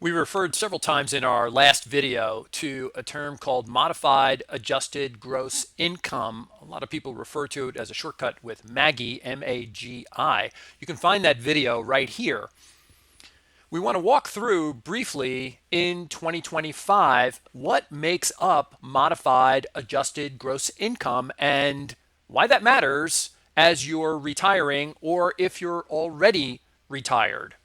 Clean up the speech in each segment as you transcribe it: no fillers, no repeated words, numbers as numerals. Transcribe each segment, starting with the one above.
We referred several times in our last video to a term called modified adjusted gross income. A lot of people refer to it as a shortcut with MAGI, M-A-G-I. You can find that video right here. We want to walk through briefly in 2025 what makes up modified adjusted gross income and why that matters as you're retiring or if you're already retired.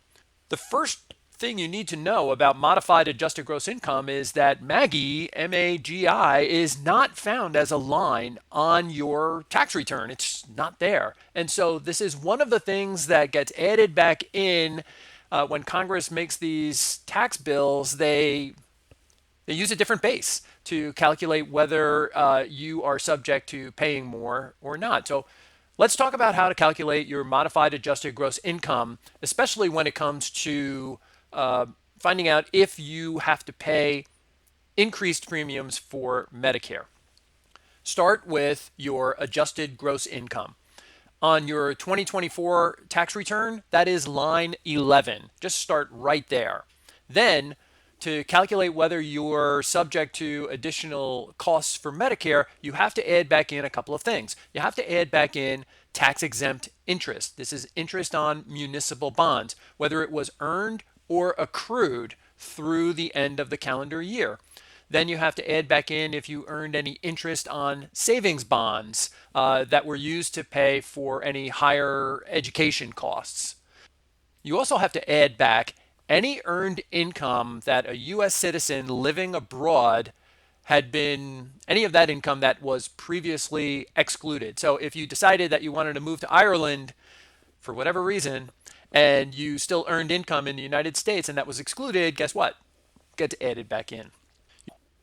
The first thing you need to know about modified adjusted gross income is that MAGI, M-A-G-I, is not found as a line on your tax return. It's not there. And so this is one of the things that gets added back in when Congress makes these tax bills. They use a different base to calculate whether you are subject to paying more or not. So let's talk about how to calculate your modified adjusted gross income, especially when it comes to finding out if you have to pay increased premiums for Medicare. Start with your adjusted gross income. On your 2024 tax return, that is line 11. Just start right there. Then, to calculate whether you're subject to additional costs for Medicare, you have to add back in a couple of things. You have to add back in tax-exempt interest. This is interest on municipal bonds, whether it was earned or accrued through the end of the calendar year. Then you have to add back in if you earned any interest on savings bonds that were used to pay for any higher education costs. You also have to add back any earned income that a U.S. citizen living abroad had been, any of that income that was previously excluded. So if you decided that you wanted to move to Ireland for whatever reason, and you still earned income in the United States and that was excluded, guess what? Gets added back in.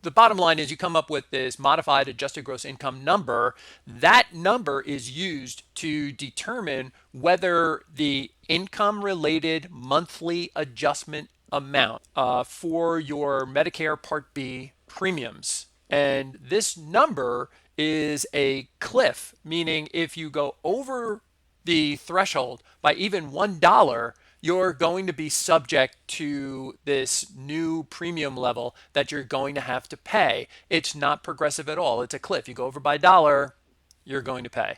The bottom line is you come up with this modified adjusted gross income number. That number is used to determine whether the income related monthly adjustment amount for your Medicare Part B premiums. And this number is a cliff, meaning if you go over the threshold by even $1, you're going to be subject to this new premium level that you're going to have to pay. It's not progressive at all. It's a cliff. You go over by a dollar, you're going to pay.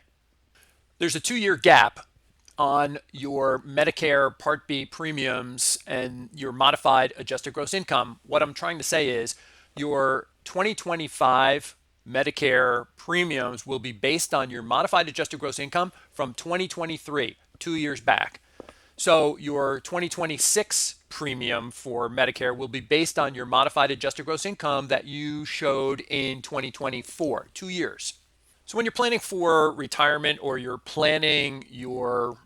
There's a 2-year gap on your Medicare Part B premiums and your modified adjusted gross income. What I'm trying to say is your 2025 Medicare premiums will be based on your modified adjusted gross income from 2023, 2 years back. So your 2026 premium for Medicare will be based on your modified adjusted gross income that you showed in 2024, 2 years. So when you're planning for retirement or you're planning your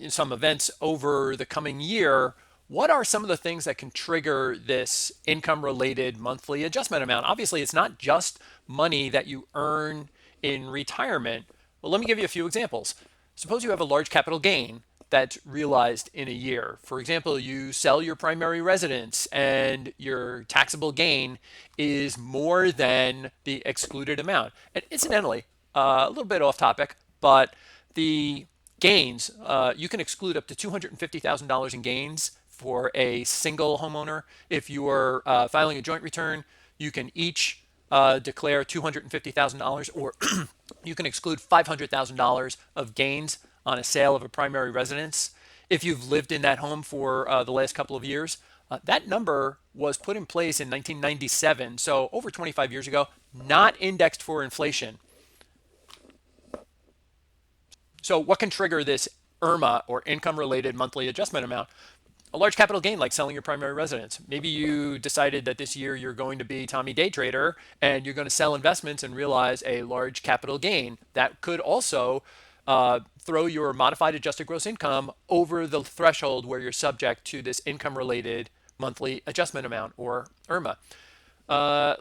some events over the coming year, what are some of the things that can trigger this income related monthly adjustment amount? Obviously, it's not just money that you earn in retirement. Well, let me give you a few examples. Suppose you have a large capital gain that's realized in a year. For example, you sell your primary residence and your taxable gain is more than the excluded amount. And incidentally, a little bit off topic, but the gains, you can exclude up to $250,000 in gains for a single homeowner. If you are filing a joint return, you can each declare $250,000, or you can exclude $500,000 of gains on a sale of a primary residence. If you've lived in that home for the last couple of years, that number was put in place in 1997, so over 25 years ago, not indexed for inflation. So what can trigger this IRMAA, or income related monthly adjustment amount? A large capital gain like selling your primary residence. Maybe you decided that this year you're going to be Tommy Day Trader and you're going to sell investments and realize a large capital gain. That could also throw your modified adjusted gross income over the threshold where you're subject to this income related monthly adjustment amount, or IRMAA.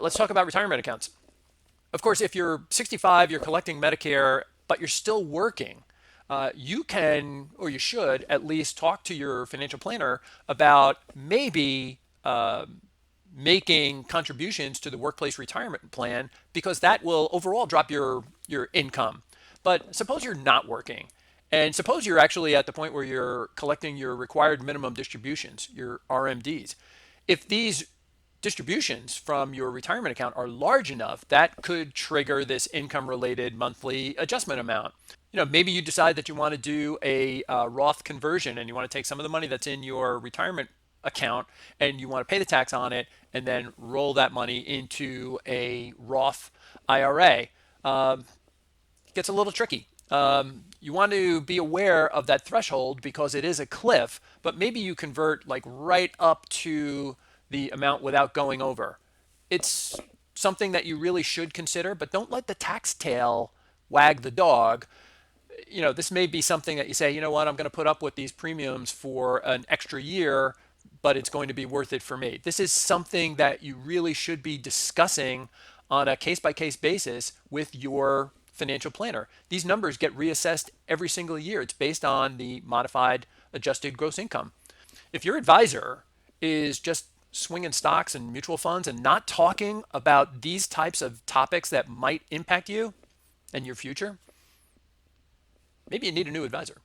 Let's talk about retirement accounts. Of course, if you're 65, you're collecting Medicare, but you're still working, you can, or you should, at least talk to your financial planner about maybe making contributions to the workplace retirement plan, because that will overall drop your income. But suppose you're not working, and suppose you're actually at the point where you're collecting your required minimum distributions, your RMDs. If these distributions from your retirement account are large enough, that could trigger this income related monthly adjustment amount. Maybe you decide that you want to do a Roth conversion and you want to take some of the money that's in your retirement account and you want to pay the tax on it and then roll that money into a Roth IRA. It gets a little tricky. You want to be aware of that threshold because it is a cliff, but maybe you convert like right up to the amount without going over. It's something that you really should consider, but don't let the tax tail wag the dog. This may be something that you say, you know what, I'm going to put up with these premiums for an extra year, but it's going to be worth it for me. This is something that you really should be discussing on a case by case basis with your financial planner. These numbers get reassessed every single year. It's based on the modified adjusted gross income. If your advisor is just swinging stocks and mutual funds and not talking about these types of topics that might impact you and your future, maybe you need a new advisor.